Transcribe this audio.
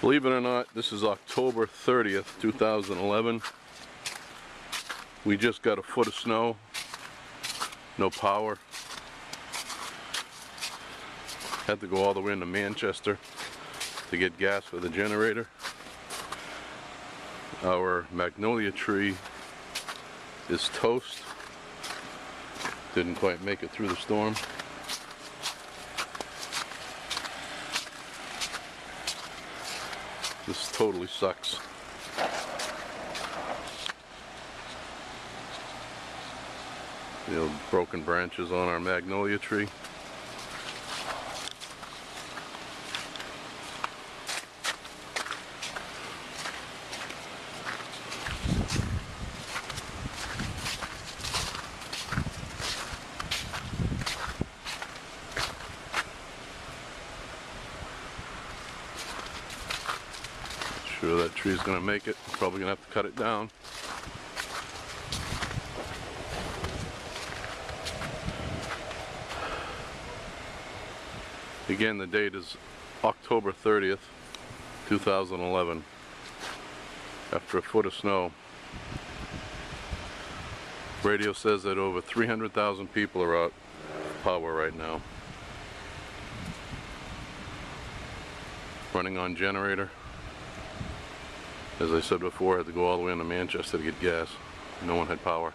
Believe it or not, this is October 30th, 2011. We just got a foot of snow, no power. Had to go all the way into Manchester to get gas for the generator. Our Magnolia tree is toast. Didn't quite make it through the storm. This totally sucks. You know, broken branches on our Magnolia tree. Sure that tree's gonna make it. Probably gonna have to cut it down. Again, the date is October 30th, 2011. After a foot of snow. Radio says that over 300,000 people are out of power right now. Running on generator. As I said before, I had to go all the way into Manchester to get gas. No one had power.